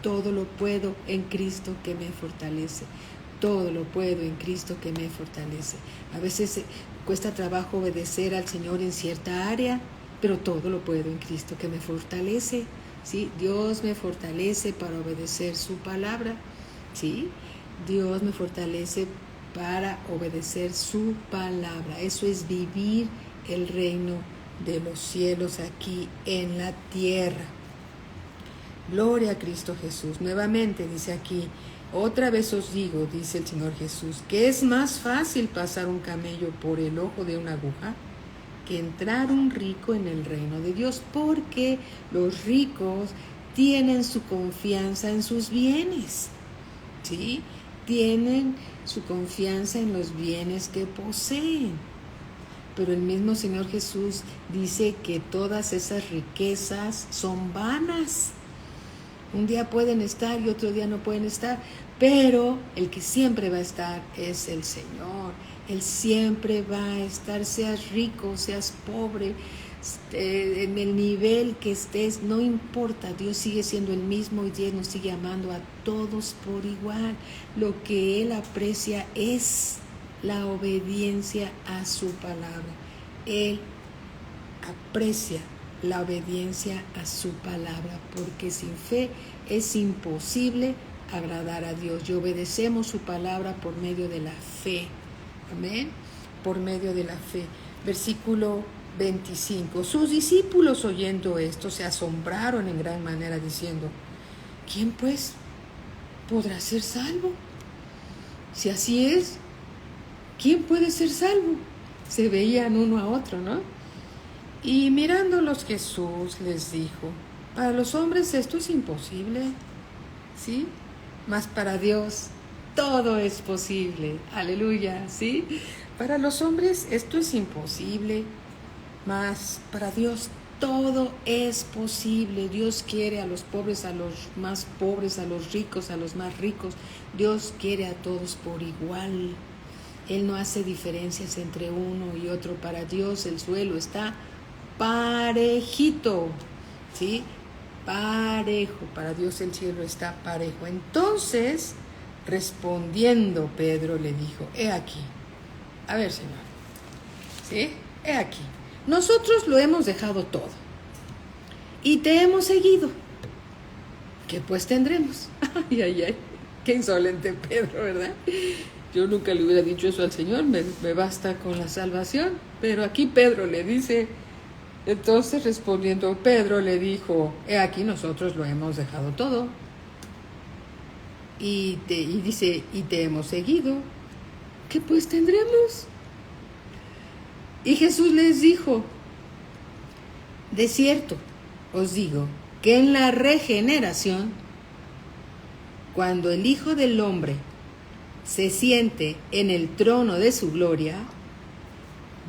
Todo lo puedo en Cristo que me fortalece. Todo lo puedo en Cristo que me fortalece. A veces cuesta trabajo obedecer al Señor en cierta área, pero todo lo puedo en Cristo que me fortalece. ¿Sí? Dios me fortalece para obedecer su palabra. ¿Sí? Dios me fortalece para obedecer su palabra. Eso es vivir el reino de los cielos aquí en la tierra. Gloria a Cristo Jesús. Nuevamente dice aquí, otra vez os digo, dice el Señor Jesús, que es más fácil pasar un camello por el ojo de una aguja que entrar un rico en el reino de Dios, porque los ricos tienen su confianza en sus bienes, ¿sí? Tienen su confianza en los bienes que poseen. Pero el mismo Señor Jesús dice que todas esas riquezas son vanas. Un día pueden estar y otro día no pueden estar, pero el que siempre va a estar es el Señor. Él siempre va a estar, seas rico, seas pobre, en el nivel que estés, no importa, Dios sigue siendo el mismo y Dios nos sigue amando a todos por igual. Lo que Él aprecia es la obediencia a su palabra. Él aprecia la obediencia a su palabra, porque sin fe es imposible agradar a Dios. Y obedecemos su palabra por medio de la fe. Amén. Por medio de la fe. Versículo 25. Sus discípulos, oyendo esto, se asombraron en gran manera, diciendo: ¿quién pues podrá ser salvo? Si así es, ¿quién puede ser salvo? Se veían uno a otro, ¿no? Y mirándolos Jesús les dijo: para los hombres esto es imposible, ¿sí? Mas para Dios todo es posible. Aleluya, ¿sí? Para los hombres esto es imposible, mas para Dios todo es posible. Dios quiere a los pobres, a los más pobres, a los ricos, a los más ricos. Dios quiere a todos por igual. Él no hace diferencias entre uno y otro. Para Dios el suelo está parejito, ¿sí? Parejo. Para Dios el cielo está parejo. Entonces, respondiendo Pedro le dijo: he aquí. A ver, Señor, ¿sí? He aquí. Nosotros lo hemos dejado todo y te hemos seguido. ¿Qué pues tendremos? Ay, ay, ay. Qué insolente Pedro, ¿verdad? Yo nunca le hubiera dicho eso al Señor, me basta con la salvación. Pero aquí Pedro le dice. Entonces respondiendo Pedro le dijo: he aquí, nosotros lo hemos dejado todo y dice, y te hemos seguido. ¿Qué pues tendremos? Y Jesús les dijo: de cierto os digo que en la regeneración, cuando el Hijo del Hombre se siente en el trono de su gloria,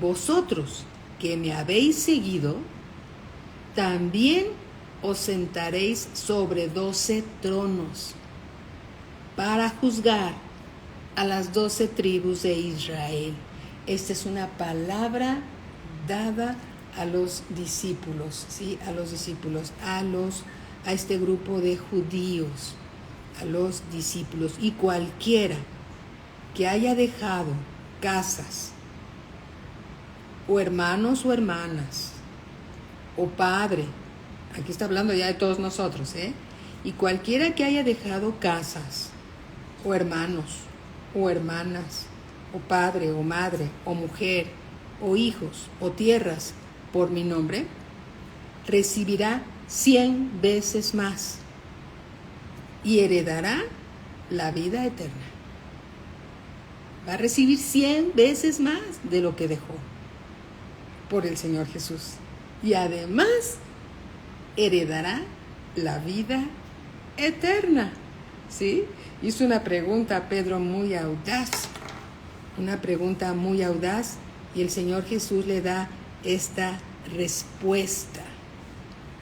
vosotros que me habéis seguido, también os sentaréis sobre 12 tronos para juzgar a las 12 tribus de Israel. Esta es una palabra dada a los discípulos, ¿sí? A los discípulos, a este grupo de judíos, a los discípulos. Y cualquiera que haya dejado casas, o hermanos o hermanas, o padre, aquí está hablando ya de todos nosotros, y cualquiera que haya dejado casas, o hermanos, o hermanas, o padre, o madre, o mujer, o hijos, o tierras, por mi nombre, recibirá 100 veces más y heredará la vida eterna. Va a recibir 100 veces más de lo que dejó por el Señor Jesús. Y además heredará la vida eterna. ¿Sí? Hizo una pregunta a Pedro muy audaz. Una pregunta muy audaz. Y el Señor Jesús le da esta respuesta.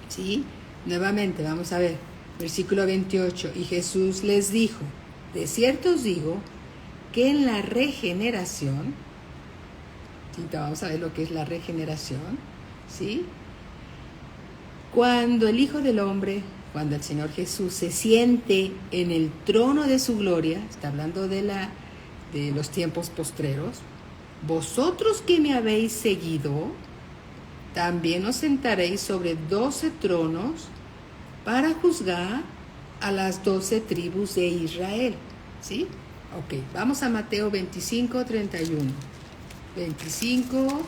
¿Sí? Nuevamente, vamos a ver. Versículo 28. Y Jesús les dijo: de cierto os digo que en la regeneración, ¿sí? Vamos a ver lo que es la regeneración, ¿sí? Cuando el Hijo del Hombre, cuando el Señor Jesús se siente en el trono de su gloria, está hablando de los tiempos postreros, vosotros que me habéis seguido, también os sentaréis sobre 12 tronos para juzgar a las 12 tribus de Israel. ¿Sí? Ok, vamos a Mateo 25, 31. 25,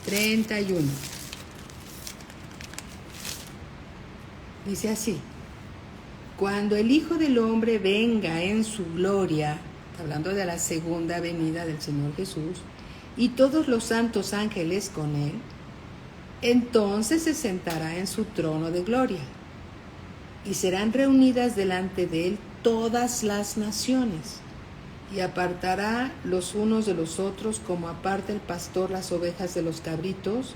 31. Dice así: cuando el Hijo del Hombre venga en su gloria, hablando de la segunda venida del Señor Jesús, y todos los santos ángeles con él, entonces se sentará en su trono de gloria, y serán reunidas delante de él todas las naciones, y apartará los unos de los otros como aparta el pastor las ovejas de los cabritos,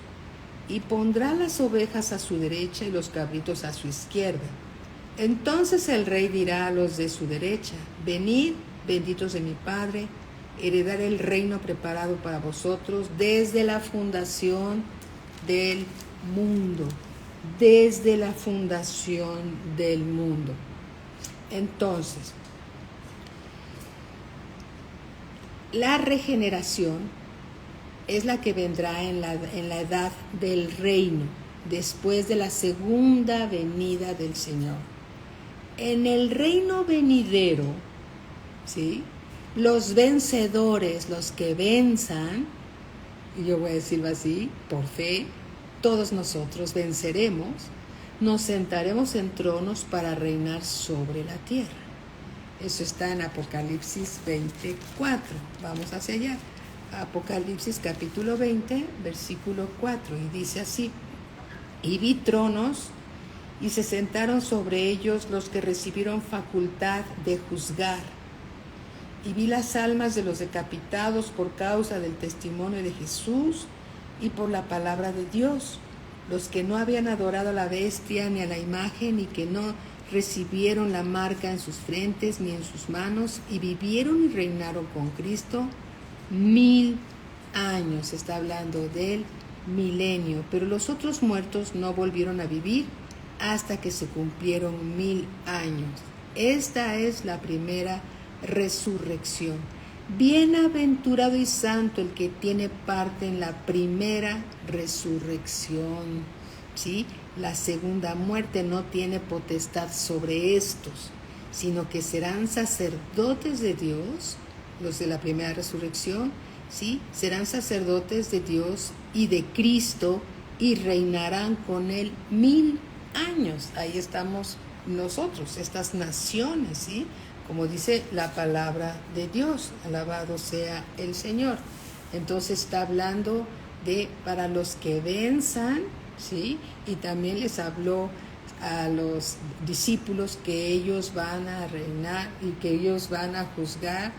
y pondrá las ovejas a su derecha y los cabritos a su izquierda. Entonces el rey dirá a los de su derecha: venid, benditos de mi Padre, heredar el reino preparado para vosotros desde la fundación del mundo. Desde la fundación del mundo. Entonces, la regeneración es la que vendrá en la edad del reino, después de la segunda venida del Señor. En el reino venidero, ¿sí?, los vencedores, los que venzan, y yo voy a decirlo así, por fe, todos nosotros venceremos, nos sentaremos en tronos para reinar sobre la tierra. Eso está en Apocalipsis 24. Vamos hacia allá. Apocalipsis capítulo 20, versículo 4, y dice así: y vi tronos, y se sentaron sobre ellos los que recibieron facultad de juzgar. Y vi las almas de los decapitados por causa del testimonio de Jesús y por la palabra de Dios, los que no habían adorado a la bestia ni a la imagen, y que no recibieron la marca en sus frentes ni en sus manos, y vivieron y reinaron con Cristo 1000 años. Está hablando del milenio. Pero los otros muertos no volvieron a vivir hasta que se cumplieron 1000 años. Esta es la primera resurrección. Bienaventurado y santo el que tiene parte en la primera resurrección. ¿Sí? La segunda muerte no tiene potestad sobre estos, sino que serán sacerdotes de Dios. Los de la primera resurrección, ¿sí?, serán sacerdotes de Dios y de Cristo, y reinarán con él 1000 años. Ahí estamos nosotros, estas naciones, ¿sí?, como dice la palabra de Dios. Alabado sea el Señor. Entonces está hablando de para los que venzan, ¿sí?, y también les habló a los discípulos que ellos van a reinar y que ellos van a juzgar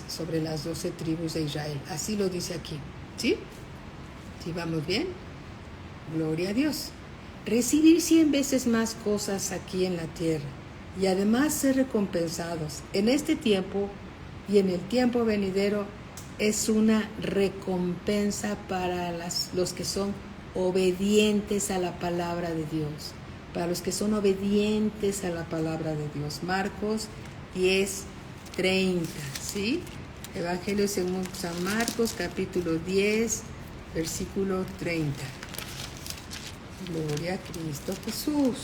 sobre las 12 tribus de Israel. Así lo dice aquí. ¿Sí? ¿Sí vamos bien? Gloria a Dios. recibir 100 veces más cosas aquí en la tierra y además ser recompensados en este tiempo y en el tiempo venidero es una recompensa para los que son obedientes a la palabra de Dios, para los que son obedientes a la palabra de Dios. Marcos 10:30, ¿sí? Evangelio según San Marcos, capítulo 10, versículo 30. Gloria a Cristo Jesús.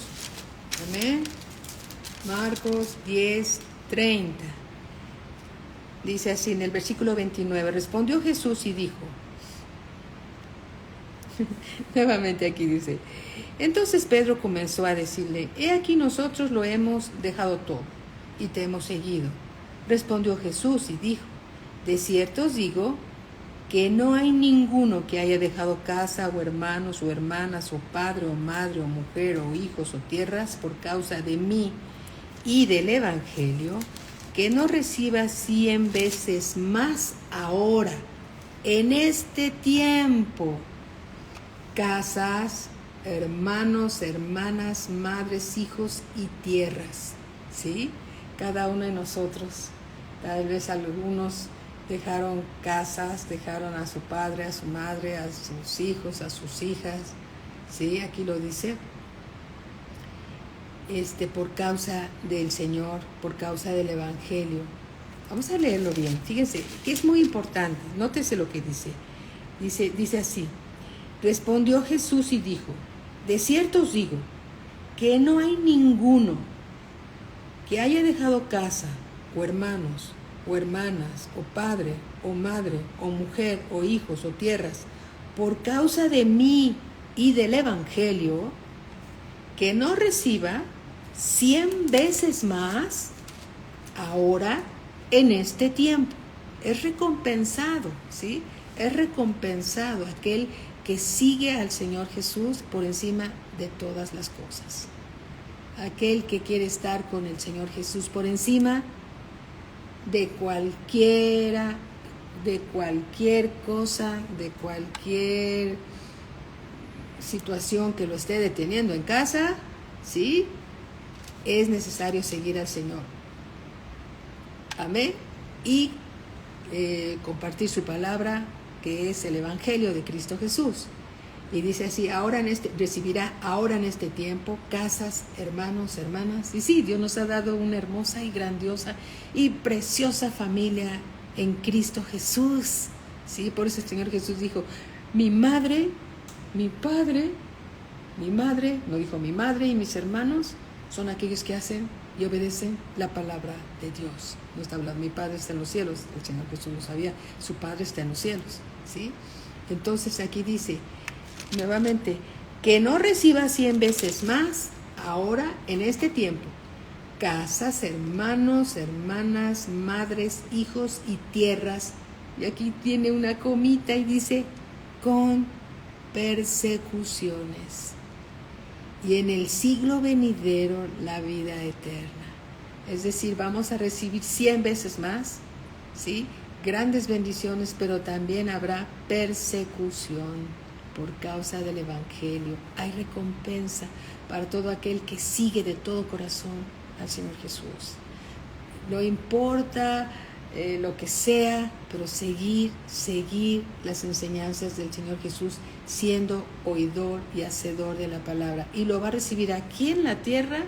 Amén. Marcos 10:30. Dice así en el versículo 29, respondió Jesús y dijo, nuevamente aquí dice, entonces Pedro comenzó a decirle, he aquí nosotros lo hemos dejado todo y te hemos seguido. Respondió Jesús y dijo, de cierto os digo que no hay ninguno que haya dejado casa o hermanos o hermanas o padre o madre o mujer o hijos o tierras por causa de mí y del Evangelio, que no reciba 100 veces más ahora, en este tiempo, casas, hermanos, hermanas, madres, hijos y tierras, ¿sí? Cada uno de nosotros, tal vez algunos dejaron casas, dejaron a su padre, a su madre, a sus hijos, a sus hijas, ¿sí? Aquí lo dice. Por causa del Señor, por causa del Evangelio. Vamos a leerlo bien, fíjense, que es muy importante, nótese lo que dice. Dice así, respondió Jesús y dijo, de cierto os digo, que no hay ninguno que haya dejado casa, o hermanos, o hermanas, o padre, o madre, o mujer, o hijos, o tierras, por causa de mí y del Evangelio, que no reciba 100 veces más ahora en este tiempo. Es recompensado, ¿sí? Es recompensado aquel que sigue al Señor Jesús por encima de todas las cosas. Aquel que quiere estar con el Señor Jesús por encima de cualquier cosa, de cualquier situación que lo esté deteniendo en casa, ¿sí? Es necesario seguir al Señor. Amén. Y compartir su palabra, que es el Evangelio de Cristo Jesús. Y dice así, recibirá ahora en este tiempo casas, hermanos, hermanas. Y sí, Dios nos ha dado una hermosa y grandiosa y preciosa familia en Cristo Jesús. Sí, por eso el Señor Jesús dijo, mi madre, mi padre, mi madre, no dijo mi madre y mis hermanos, son aquellos que hacen y obedecen la palabra de Dios. No está hablando, mi Padre está en los cielos, el Señor Jesús lo sabía, su Padre está en los cielos, ¿sí? Entonces aquí dice, nuevamente, que no reciba 100 veces más ahora en este tiempo, casas, hermanos, hermanas, madres, hijos y tierras, y aquí tiene una comita y dice, con persecuciones. Y en el siglo venidero la vida eterna. Es decir, vamos a recibir 100 veces más, ¿sí? Grandes bendiciones, pero también habrá persecución por causa del Evangelio. Hay recompensa para todo aquel que sigue de todo corazón al Señor Jesús. No importa lo que sea, pero seguir las enseñanzas del Señor Jesús, siendo oidor y hacedor de la palabra. Y lo va a recibir aquí en la tierra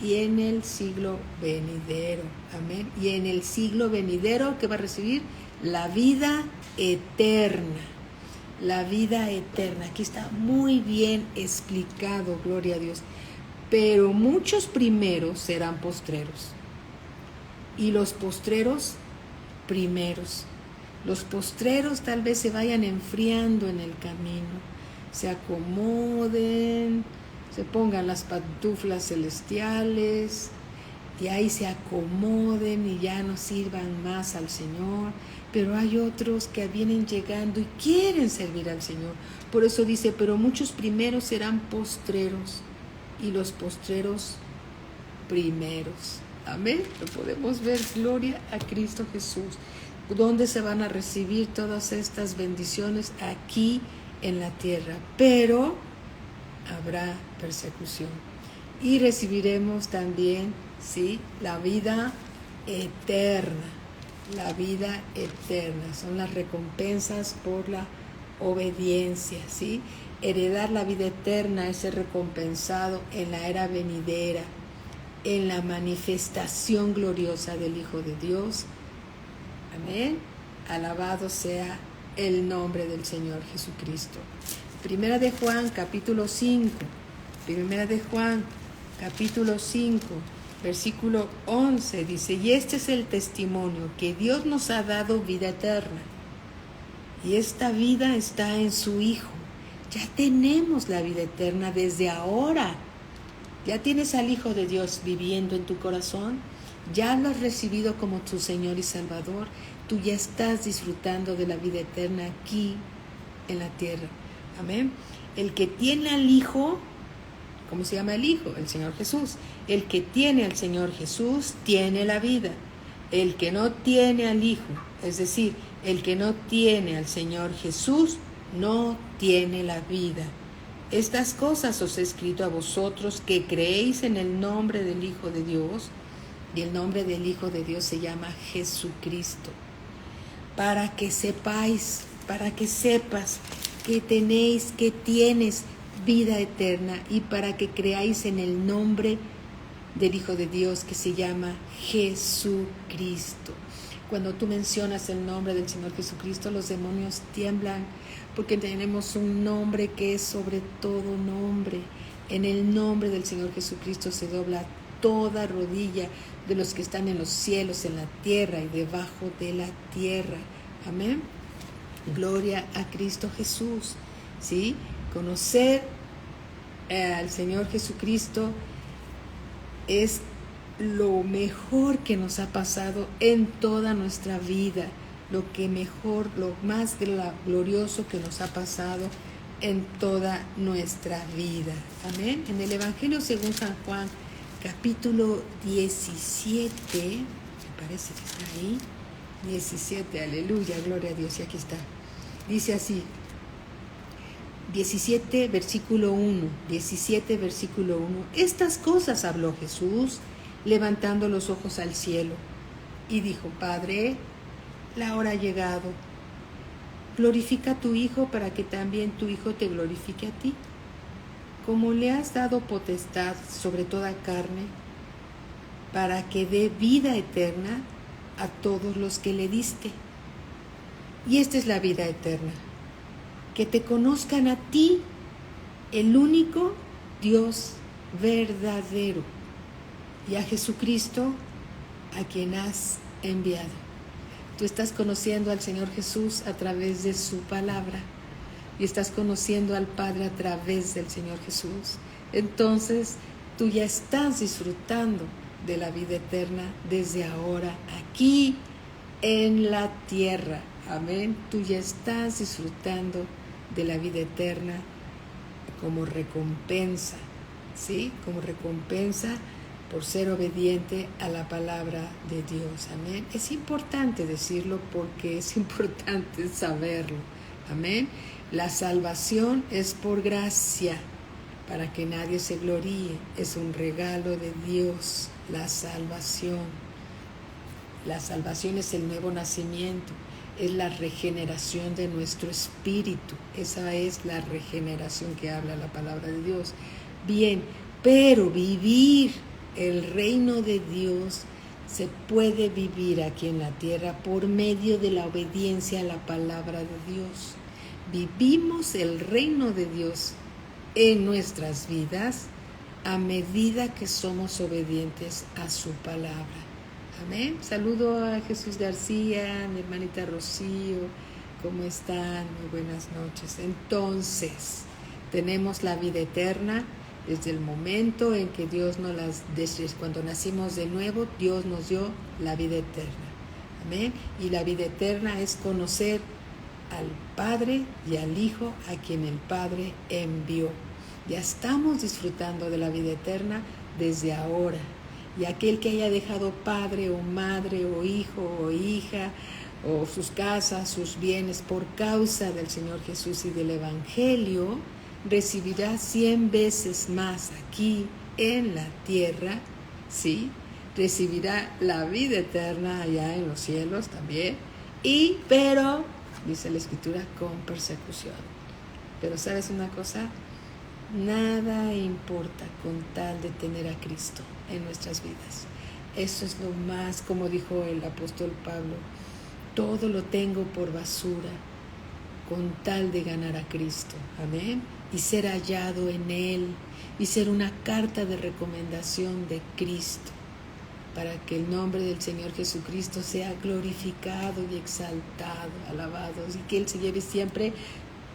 y en el siglo venidero. Amén. Y en el siglo venidero, ¿qué va a recibir? La vida eterna. La vida eterna. Aquí está muy bien explicado, gloria a Dios. Pero muchos primeros serán postreros. Y los postreros primeros. Los postreros tal vez se vayan enfriando en el camino, se acomoden, se pongan las pantuflas celestiales y ahí se acomoden y ya no sirvan más al Señor. Pero hay otros que vienen llegando y quieren servir al Señor. Por eso dice, pero muchos primeros serán postreros y los postreros primeros. Amén. Lo podemos ver, gloria a Cristo Jesús. ¿Dónde se van a recibir todas estas bendiciones? Aquí en la tierra. Pero habrá persecución. Y recibiremos también, ¿sí?, la vida eterna. La vida eterna son las recompensas por la obediencia, ¿sí? Heredar la vida eterna es ser recompensado en la era venidera, en la manifestación gloriosa del Hijo de Dios. Amén. Alabado sea el nombre del Señor Jesucristo. Primera de Juan, capítulo 5. Primera de Juan, capítulo 5, versículo 11, dice: y este es el testimonio, que Dios nos ha dado vida eterna, y esta vida está en su Hijo. Ya tenemos la vida eterna desde ahora. Ya tienes al Hijo de Dios viviendo en tu corazón. Ya lo has recibido como tu Señor y Salvador. Tú ya estás disfrutando de la vida eterna aquí en la tierra. Amén. El que tiene al Hijo, ¿cómo se llama el Hijo? El Señor Jesús. El que tiene al Señor Jesús tiene la vida. El que no tiene al Hijo, es decir, el que no tiene al Señor Jesús, no tiene la vida. Estas cosas os he escrito a vosotros que creéis en el nombre del Hijo de Dios, y el nombre del Hijo de Dios se llama Jesucristo, para que sepáis, para que sepas que tienes vida eterna, y para que creáis en el nombre del Hijo de Dios que se llama Jesucristo. Cuando tú mencionas el nombre del Señor Jesucristo, los demonios tiemblan, porque tenemos un nombre que es sobre todo nombre. En el nombre del Señor Jesucristo se dobla toda rodilla de los que están en los cielos, en la tierra y debajo de la tierra. Amén. Gloria a Cristo Jesús. ¿Sí? Conocer al Señor Jesucristo es lo mejor que nos ha pasado en toda nuestra vida, lo más glorioso que nos ha pasado en toda nuestra vida. Amén. En el Evangelio según San Juan, capítulo 17, me parece que está ahí, 17, aleluya, gloria a Dios, y aquí está. Dice así, 17 versículo 1, estas cosas habló Jesús, levantando los ojos al cielo, y dijo: Padre, la hora ha llegado, glorifica a tu Hijo, para que también tu Hijo te glorifique a ti, como le has dado potestad sobre toda carne, para que dé vida eterna a todos los que le diste. Y esta es la vida eterna, que te conozcan a ti, el único Dios verdadero, y a Jesucristo, a quien has enviado. Tú estás conociendo al Señor Jesús a través de su palabra, y estás conociendo al Padre a través del Señor Jesús. Entonces, tú ya estás disfrutando de la vida eterna desde ahora, aquí en la tierra. Amén. Tú ya estás disfrutando de la vida eterna como recompensa, ¿sí? Como recompensa por ser obediente a la palabra de Dios. Amén. Es importante decirlo porque es importante saberlo. Amén. La salvación es por gracia, para que nadie se gloríe. Es un regalo de Dios, la salvación. La salvación es el nuevo nacimiento, es la regeneración de nuestro espíritu. Esa es la regeneración que habla la palabra de Dios. Bien, pero vivir el reino de Dios se puede vivir aquí en la tierra por medio de la obediencia a la palabra de Dios. Vivimos el reino de Dios en nuestras vidas a medida que somos obedientes a su palabra. Amén. Saludo a Jesús García, mi hermanita Rocío. ¿Cómo están? Muy buenas noches. Entonces, tenemos la vida eterna desde el momento en que desde cuando nacimos de nuevo, Dios nos dio la vida eterna. Amén. Y la vida eterna es conocer al Padre y al Hijo, a quien el Padre envió. Ya estamos disfrutando de la vida eterna desde ahora. Y aquel que haya dejado padre o madre o hijo o hija o sus casas, sus bienes por causa del Señor Jesús y del Evangelio, recibirá 100 veces más aquí en la tierra, ¿sí? Recibirá la vida eterna allá en los cielos también, pero, dice la Escritura, con persecución. Pero ¿sabes una cosa? Nada importa con tal de tener a Cristo en nuestras vidas. Eso es lo más, como dijo el apóstol Pablo, todo lo tengo por basura con tal de ganar a Cristo. Amén. Y ser hallado en Él y ser una carta de recomendación de Cristo, para que el nombre del Señor Jesucristo sea glorificado y exaltado, alabado, y que Él se lleve siempre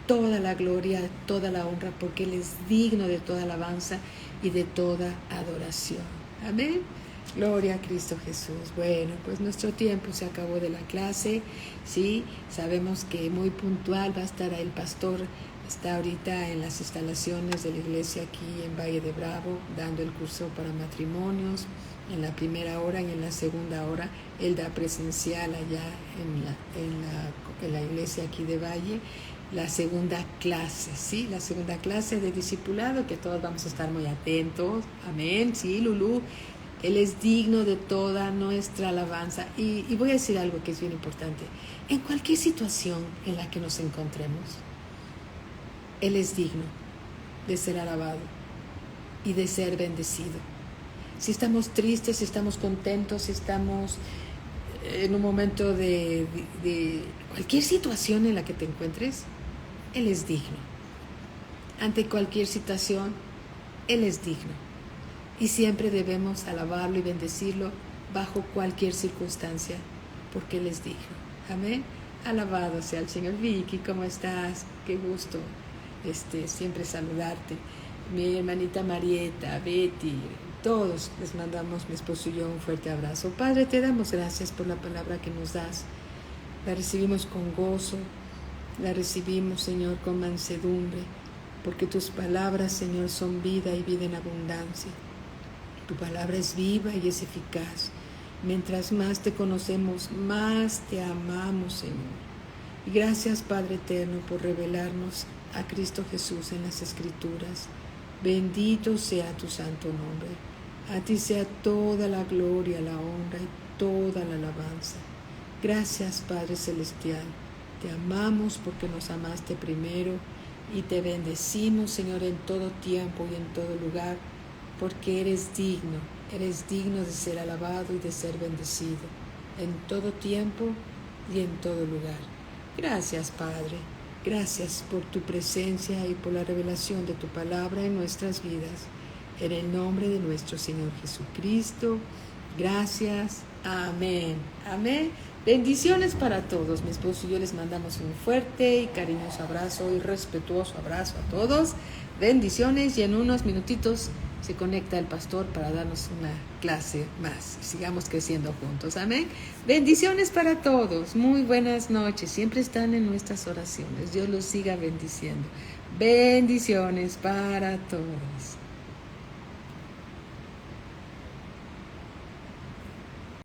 toda la gloria, toda la honra, porque Él es digno de toda alabanza y de toda adoración. Amén. Gloria a Cristo Jesús. Bueno, pues nuestro tiempo se acabó de la clase, ¿sí? Sabemos que muy puntual va a estar el pastor. Está ahorita en las instalaciones de la iglesia aquí en Valle de Bravo, dando el curso para matrimonios en la primera hora y en la segunda hora. Él da presencial allá en la iglesia aquí de Valle. La segunda clase, ¿sí? La segunda clase de discipulado, que todos vamos a estar muy atentos. Amén, sí, Lulú. Él es digno de toda nuestra alabanza. Y voy a decir algo que es bien importante. En cualquier situación en la que nos encontremos, Él es digno de ser alabado y de ser bendecido. Si estamos tristes, si estamos contentos, si estamos en un momento de cualquier situación en la que te encuentres, Él es digno. Ante cualquier situación, Él es digno. Y siempre debemos alabarlo y bendecirlo bajo cualquier circunstancia, porque Él es digno. Amén. Alabado sea el Señor. Vicky, ¿cómo estás? Qué gusto siempre saludarte. Mi hermanita Marieta, Betty, todos les mandamos, mi esposo y yo, un fuerte abrazo. Padre, te damos gracias por la palabra que nos das. La recibimos con gozo, la recibimos, Señor, con mansedumbre, porque tus palabras, Señor, son vida y vida en abundancia. Tu palabra es viva y es eficaz. Mientras más te conocemos, más te amamos, Señor. Y gracias, Padre eterno, por revelarnos a Cristo Jesús en las Escrituras. Bendito sea tu santo nombre. A ti sea toda la gloria, la honra y toda la alabanza. Gracias, Padre Celestial. Te amamos porque nos amaste primero y te bendecimos, Señor, en todo tiempo y en todo lugar, porque eres digno de ser alabado y de ser bendecido en todo tiempo y en todo lugar. Gracias, Padre. Gracias por tu presencia y por la revelación de tu palabra en nuestras vidas. En el nombre de nuestro Señor Jesucristo. Gracias. Amén. Amén. Bendiciones para todos. Mi esposo y yo les mandamos un fuerte y cariñoso abrazo y respetuoso abrazo a todos. Bendiciones, y en unos minutitos se conecta el pastor para darnos una clase más. Sigamos creciendo juntos. Amén. Bendiciones para todos. Muy buenas noches. Siempre están en nuestras oraciones. Dios los siga bendiciendo. Bendiciones para todos.